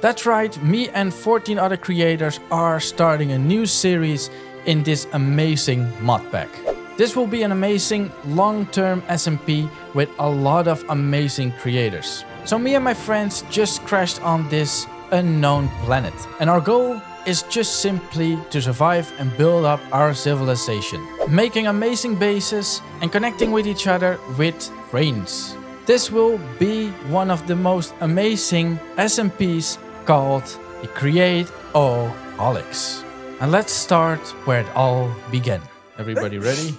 That's right, me and 14 other creators are starting a new series in this amazing mod pack. This will be an amazing long-term SMP with a lot of amazing creators. So me and my friends just crashed on this unknown planet, and our goal is just simply to survive and build up our civilization, making amazing bases and connecting with each other with trains. This will be one of the most amazing SMPs called the Create Mod Holics. And let's start where it all began. Everybody ready?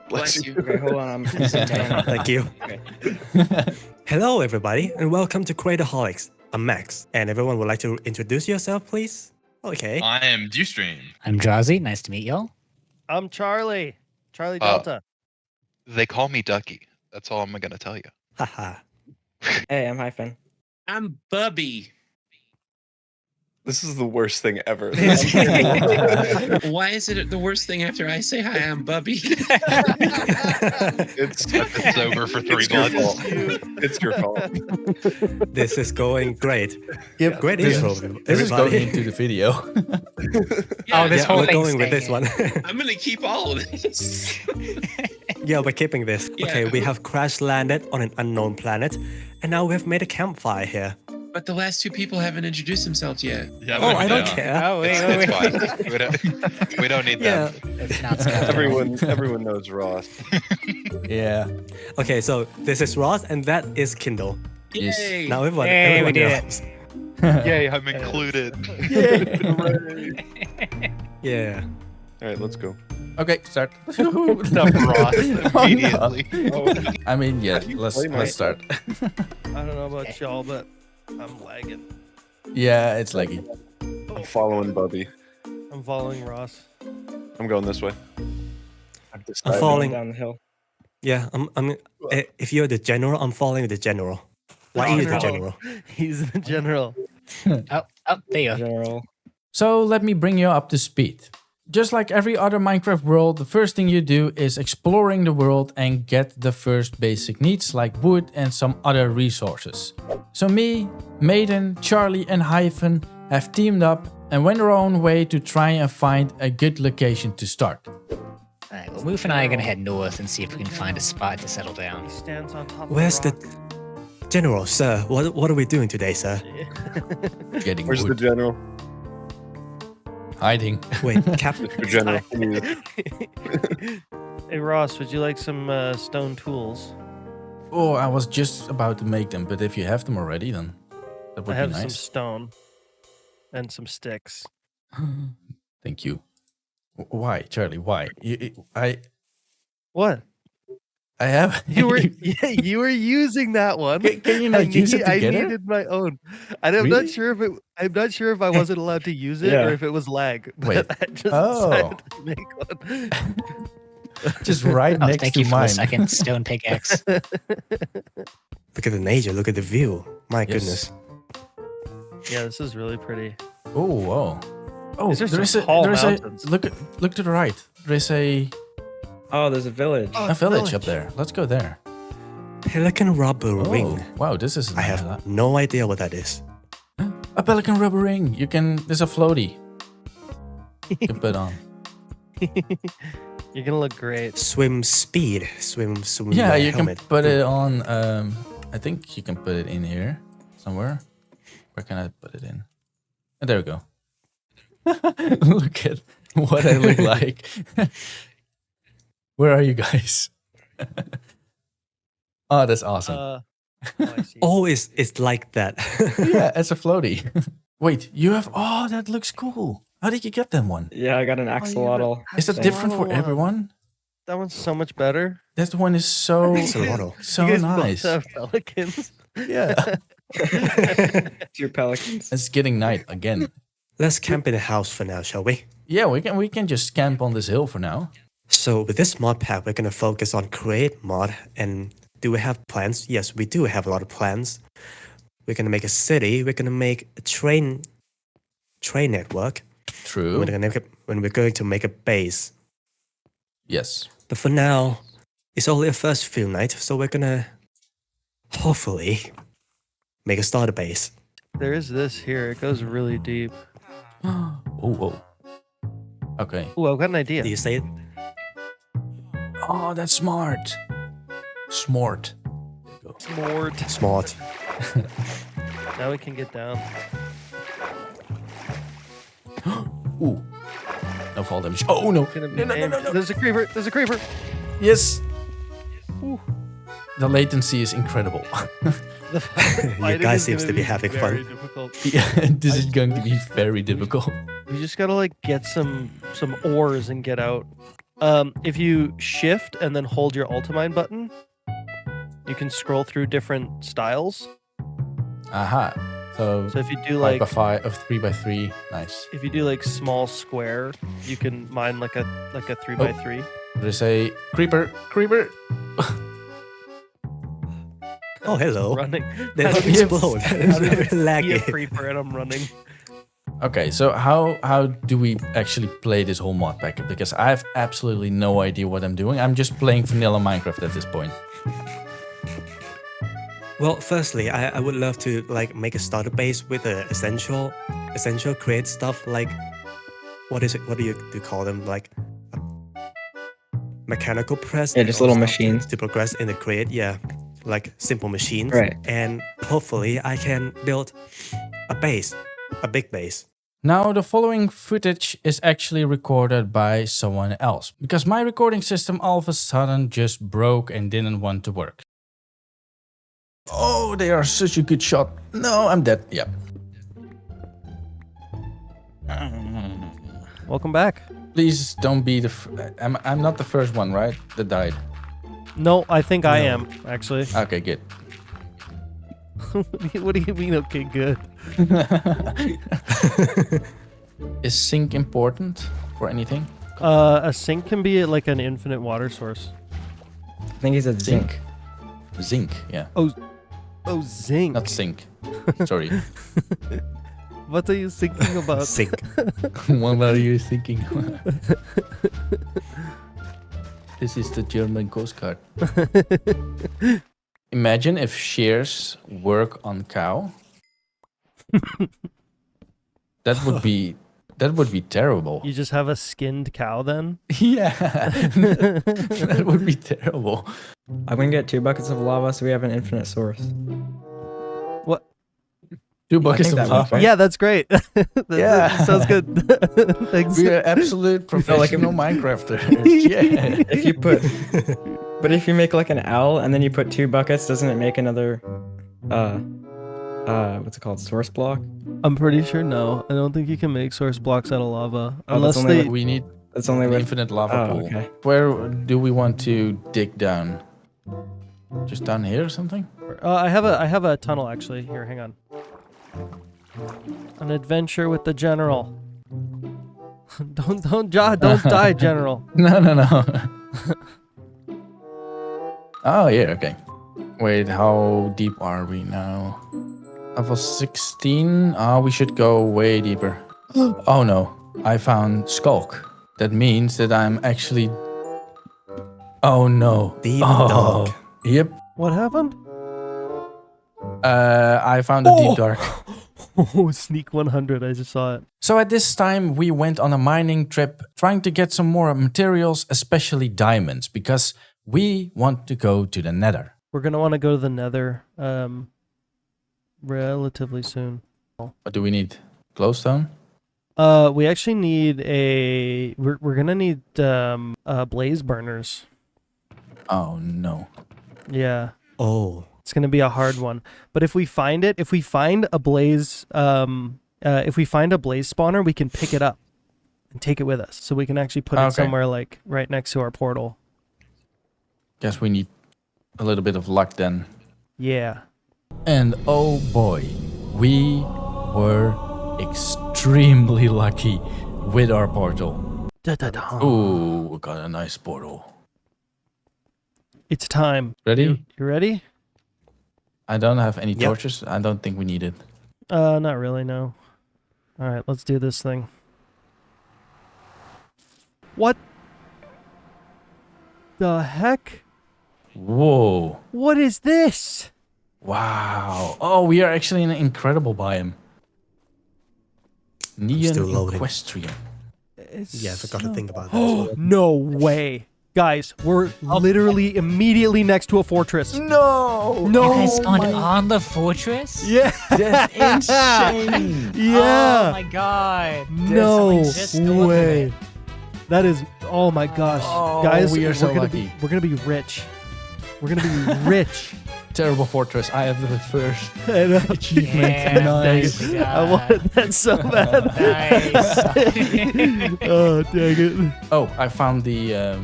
Bless you. Okay, hold on. I'm sitting down. Thank you. Okay. Hello, everybody, and welcome to Create Holics. I'm Max, and everyone would like to introduce yourself, please? Okay. I am Dewstream. I'm Drozzy. Nice to meet y'all. I'm Charlie. Charlie Delta. They call me Ducky. That's all I'm gonna tell you. Haha. Hey, I'm Hyphen. I'm Bubby. This is the worst thing ever. Why is it the worst thing after I say hi? I'm Bubby. It's over for 3 It's your months. fault. It's your fault. This is going great. Yep, Great this, intro, this is everybody. going into the video. Yeah, this Yeah, whole we're thing's going with this one. I'm gonna keep all of this. Yeah, we're keeping this. Yeah. Okay, we have crash landed on an unknown planet, and now we've made a campfire here. But the last two people haven't introduced themselves yet. Yeah, Oh, I don't yeah. care. Oh, wait, It's wait, wait. fine. We don't need Yeah. them. It's not Scott. Everyone knows Ross. Yeah. Okay, so this is Ross, and that is Kindle. Yes. Yay! Now everyone, Hey, we everyone did knows. Yay, I'm included. Yeah. All right, let's go. Okay, start. Enough Ross immediately. I mean, yeah, How do you let's play start. I don't know about y'all, but I'm lagging. Yeah, it's laggy. I'm following Bubby. I'm following Ross. I'm going this way. I'm Going falling. down the hill. Yeah, if you're the general, I'm following the general. Why are you the general? He's the general. Oh, there you go. General. So let me bring you up to speed. Just like every other Minecraft world, the first thing you do is exploring the world and get the first basic needs like wood and some other resources. So me, Maiden, Charlie and Hyphen have teamed up and went our own way to try and find a good location to start. Alright, well, Moof and I are going to head north and see if we can find a spot to settle down. He stands on top Where's of the the general, sir? What are we doing today, sir? Getting Where's the wood. general? Hiding. Wait, Captain. The general. please. Hey Ross, would you like some stone tools? Oh, I was just about to make them, but if you have them already, then that I would have be some nice. stone and some sticks. Thank you. Why, Charlie? Why? I What? have. You were you were using that one. Can you not use it I together? needed my own. I'm Really? not sure if I'm not sure if I wasn't allowed to use it Yeah. or if it was lag. But Wait. I just Oh. decided to make one. Just right Oh, next thank to you for the mine. second stone pickaxe. Look at the nature. Look at the view. My Yes. goodness. Yeah, this is really pretty. Oh, whoa. Oh, These are there is some a tall there is mountains. a look to the right. There is a Oh, there's a village. Oh, village up there. Let's go there. Pelican rubber ring. Oh, wow, this is I have no idea what that is. a pelican rubber ring. You can. There's a floaty. You can put on. You're gonna look great. Swim speed. Swim. Yeah, you can helmet. put it on. I think you can put it in here somewhere. Where can I put it in? Oh, there we go. Look at what I look like. Where are you guys? Oh, that's awesome. Oh, I see. Oh, it's like that. Yeah, it's a floaty. Wait, you have. Oh, that looks cool. How did you get that one? Yeah, I got an axolotl. Is that thing. different for Wow. everyone? That one's so much better. That one is so Axolotl. so you guys nice. both have pelicans. Yeah, It's your pelicans. it's getting night again. Let's camp in the house for now, shall we? Yeah, we can just camp on this hill for now. So with this mod pack, we're gonna focus on create mod. And do we have plans? Yes, we do have a lot of plans. We're gonna make a city. We're gonna make a train network. True. When we're going to make a base. Yes. But for now, it's only a first few night, so we're gonna hopefully make a starter base. There is this here. It goes really deep. Oh, whoa. Okay. Oh, I've got an idea. Do you say it? Oh, that's smart. Smart. Smart. Smart. Now we can get down. Ooh. No fall damage. Oh, no. It's gonna be No, no, no, no, dangerous. no. There's a creeper. There's a creeper. Yes. Ooh. The latency is incredible. The fighting guys is seems gonna to be having very fun. difficult. Yeah, this is going to be very difficult. We just gotta like get some ores and get out. If you shift and then hold your ultimine button, you can scroll through different styles. Aha. So So if you do 5 like by 5 of 3 by 3. Nice. if you do like small square, you can mine like a 3x3. They say creeper, creeper. Oh, hello. Running. They How don't do you- explode. how It's do you very be a laggy. creeper and I'm running. Okay, so how do we actually play this whole mod pack? Because I have absolutely no idea what I'm doing. I'm just playing vanilla Minecraft at this point. Well, firstly, I would love to like make a starter base with a essential create stuff like what is it? What do you call them? Like a mechanical press. Yeah, and just all little stuff machines. to progress in the create. Yeah, like simple machines. Right. And hopefully, I can build a base, a big base. Now, the following footage is actually recorded by someone else, because my recording system all of a sudden just broke and didn't want to work. Oh, they are such a good shot. No, I'm dead. Yep. Welcome back. Please don't be the... I'm not the first one, right? That died. No, I think I No. am, actually. Okay, good. What do you mean, okay, good? Is sync important for anything? A sink can be like an infinite water source. I think he said zinc. Zinc, yeah. Oh, zinc. Not sink. Sorry. What are you thinking about? Sink. What are you thinking? This is the German Coast Guard. Imagine if shears work on cow. That would be terrible. You just have a skinned cow then? Yeah, that would be terrible. I'm gonna get 2 buckets of lava so we have an infinite source. What? 2 buckets think of that works, lava. right? Yeah, that's great. that sounds good. Thanks. We are absolute professional Minecrafters. Yeah. If you put, but if you make like an L and then you put 2 buckets, doesn't it make another, what's it called, source block? I'm pretty sure no. I don't think you can make source blocks out of lava. Oh, Unless that's only they... We need That's only an with. infinite lava Oh, pool. okay. Where do we want to dig down? Just down here or something? I have a tunnel actually. Here, hang on. An adventure with the general. don't die, general. No. Oh, yeah, okay. Wait, how deep are we now? Level 16? Oh, we should go way deeper. Oh no, I found Skulk. That means that I'm actually... Oh no. Demon Oh, dog. yep. What happened? I found a deep dark. Oh, sneak 100. I just saw it. So at this time, we went on a mining trip, trying to get some more materials, especially diamonds, because we want to go to the nether. We're gonna want to go to the nether relatively soon. What do we need? Glowstone? We actually need a... We're gonna need blaze burners. Oh no. Yeah. Oh, It's gonna be a hard one. But if we find a blaze spawner, we can pick it up and take it with us. So we can actually put it Okay. somewhere like right next to our portal. Guess we need a little bit of luck then. Yeah. And oh boy, we were extremely lucky with our portal. Da-da-da. Ooh, we got a nice portal. It's time. Ready? You ready? I don't have any Yep. torches. I don't think we need it. Not really, no. All right, let's do this thing. What the heck? Whoa. What is this? Wow. Oh, we are actually in an incredible biome. Neon still loading. Equestrian. Yeah, I forgot to think about that. as well. No way. Guys, we're literally immediately next to a fortress. No! You No. guys spawned on the fortress? Yeah. That's insane! Oh Yeah. my god. No Just look at way. it. That is, oh my gosh. Oh, Guys, we are so gonna lucky. we're going to be rich. We're going to be rich. Terrible fortress. I have the first I know. achievement. Yeah, Nice. good I job. wanted that so bad. Nice. Oh, dang it. Oh, I found the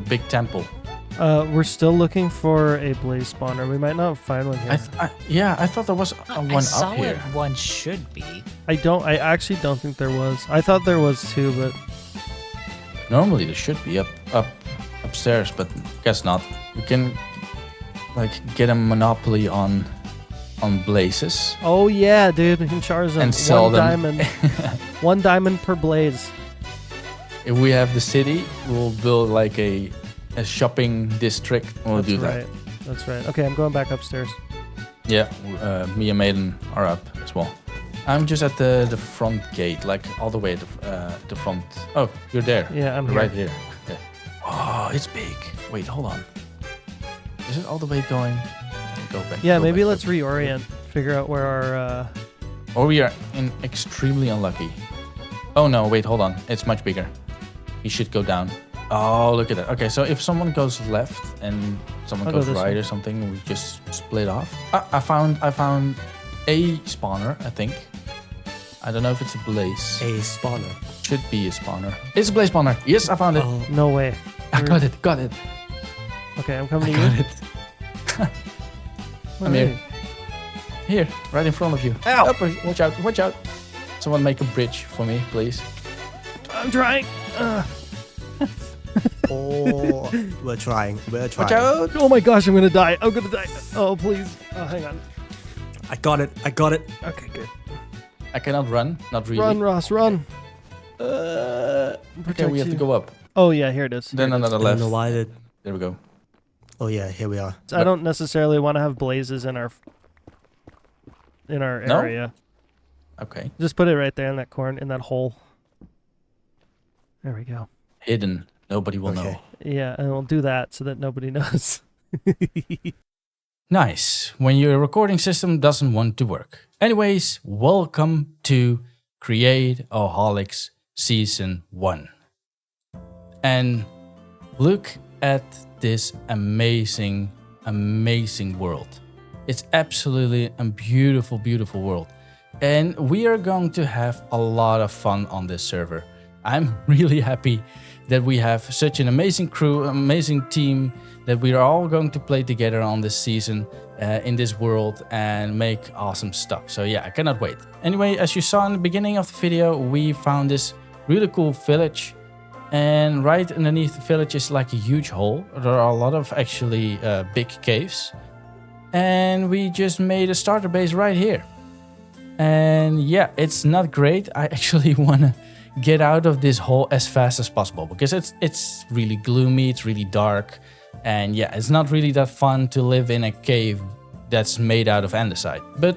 big temple. We're still looking for a blaze spawner. We might not find one here. I thought there was I one saw up here. it one should be. I actually don't think there was. I thought there was too, but Normally there should be upstairs, but guess not. We can like get a monopoly on blazes. oh yeah, dude, we can charge them And sell one them. diamond. 1 diamond per blaze. If we have the city, we'll build like a shopping district. We'll do that. Right. That's right. Okay, I'm going back upstairs. Yeah, me and Maiden are up as well. I'm just at the front gate, like all the way at the front. Oh, you're there. Yeah, I'm You're here. right here. Okay. Oh, it's big. Wait, hold on. Is it all the way going? Go back. Yeah, go maybe back, let's go back. reorient. Figure out where our Or we are extremely unlucky. Oh no, wait, hold on. It's much bigger. He should go down. Oh, look at that. Okay, so if someone goes left and someone I'll go goes this right way. or something, we just split off. I found a spawner, I think. I don't know if it's a blaze. A spawner. Should be a spawner. It's a blaze spawner. Yes, I found it. Oh, no way. I got it. Got it. Okay, I'm I coming to got you. it. I'm Alright. here. Here, right in front of you. Ow. Up, watch out. Watch out. Someone make a bridge for me, please. I'm trying. oh, we're trying. We're trying. Watch out. Oh my gosh, I'm gonna die. I'm gonna die. Oh please. Oh, hang on. I got it. I got it. Okay, good. I cannot run. Not really. Run, Ross, run. Okay, we have to go up. Oh yeah, here it is. Then Here it is. another I don't left. know why that. There we go. Oh yeah, here we are. I don't necessarily want to have blazes in our No? area. Okay. Just put it right there in that corner, in that hole. There we go. Hidden. Nobody will know. Okay. Yeah, and we'll do that so that nobody knows. Nice. When your recording system doesn't want to work. Anyways, welcome to Create Holics Season 1. And look at this amazing, amazing world. It's absolutely a beautiful, beautiful world. And we are going to have a lot of fun on this server. I'm really happy that we have such an amazing crew, amazing team, that we are all going to play together on this season in this world and make awesome stuff. So yeah, I cannot wait. Anyway, as you saw in the beginning of the video, we found this really cool village. And right underneath the village is like a huge hole. There are a lot of actually big caves. And we just made a starter base right here. And yeah, it's not great. I actually want to get out of this hole as fast as possible because it's really gloomy, it's really dark. And yeah, it's not really that fun to live in a cave that's made out of andesite. But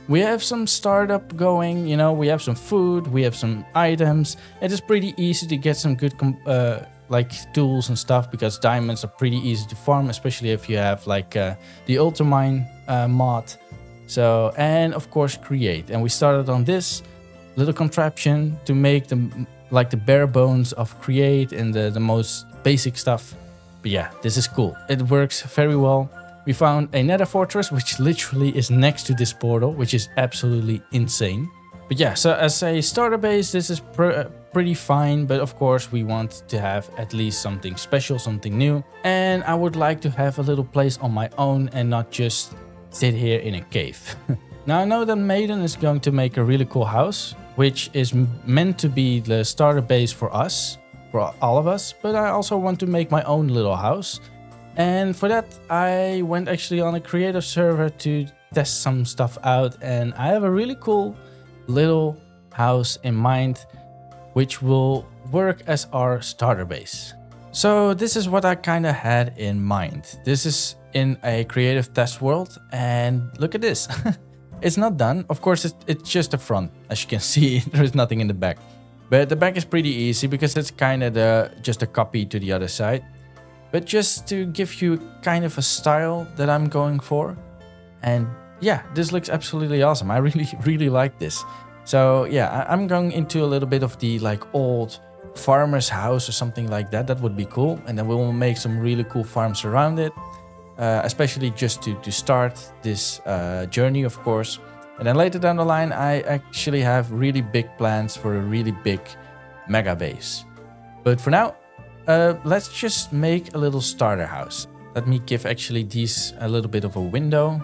we have some startup going, you know, we have some food, we have some items. It is pretty easy to get some good like tools and stuff because diamonds are pretty easy to farm, especially if you have like the ultramine mod. So, and of course create. And we started on this little contraption to make the bare bones of create and the most basic stuff. But yeah, this is cool. It works very well. We found a nether fortress, which literally is next to this portal, which is absolutely insane. But yeah, so as a starter base, this is pretty fine. But of course, we want to have at least something special, something new. And I would like to have a little place on my own and not just sit here in a cave. Now I know that Maiden is going to make a really cool house, which is meant to be the starter base for us, for all of us. But I also want to make my own little house. And for that, I went actually on a creative server to test some stuff out. And I have a really cool little house in mind, which will work as our starter base. So this is what I kind of had in mind. This is in a creative test world, and look at this. It's not done. Of course, it's just the front. As you can see, there's nothing in the back. But the back is pretty easy because it's kind of just a copy to the other side. But just to give you kind of a style that I'm going for. And yeah, this looks absolutely awesome. I really like this. So yeah, I'm going into a little bit of the like old farmer's house or something like that. That would be cool. And then we will make some really cool farms around it. Especially just to start this journey, of course. And then later down the line, I actually have really big plans for a really big mega base. But for now, let's just make a little starter house. Let me give actually these a little bit of a window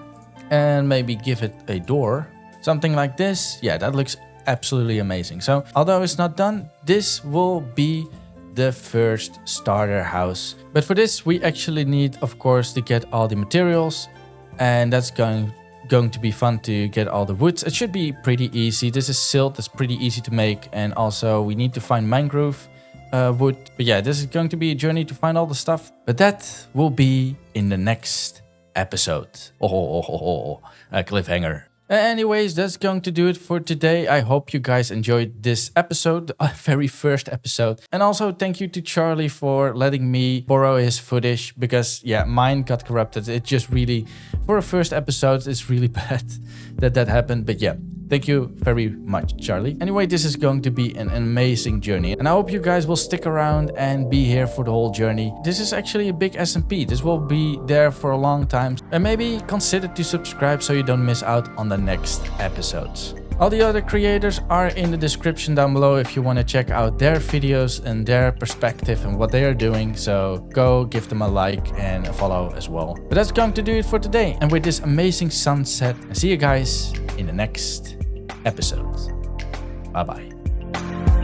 and maybe give it a door. Something like this. Yeah, that looks absolutely amazing. So although it's not done, this will be the first starter house. But for this, we actually need, of course, to get all the materials. And that's going to be fun to get all the woods. It should be pretty easy. This is silt, that's pretty easy to make. And also we need to find mangrove wood. But yeah, this is going to be a journey to find all the stuff. But that will be in the next episode. A cliffhanger. Anyways, that's going to do it for today. I hope you guys enjoyed this episode, our very first episode. And also thank you to Charlie for letting me borrow his footage because yeah, mine got corrupted. It just really, for a first episode, it's really bad that happened. But yeah, thank you very much, Charlie. Anyway, this is going to be an amazing journey. And I hope you guys will stick around and be here for the whole journey. This is actually a big SMP. This will be there for a long time. And maybe consider to subscribe so you don't miss out on the next episodes. All the other creators are in the description down below if you want to check out their videos and their perspective and what they are doing. So go give them a like and a follow as well. But that's going to do it for today. And with this amazing sunset, I see you guys in the next episode. Bye bye.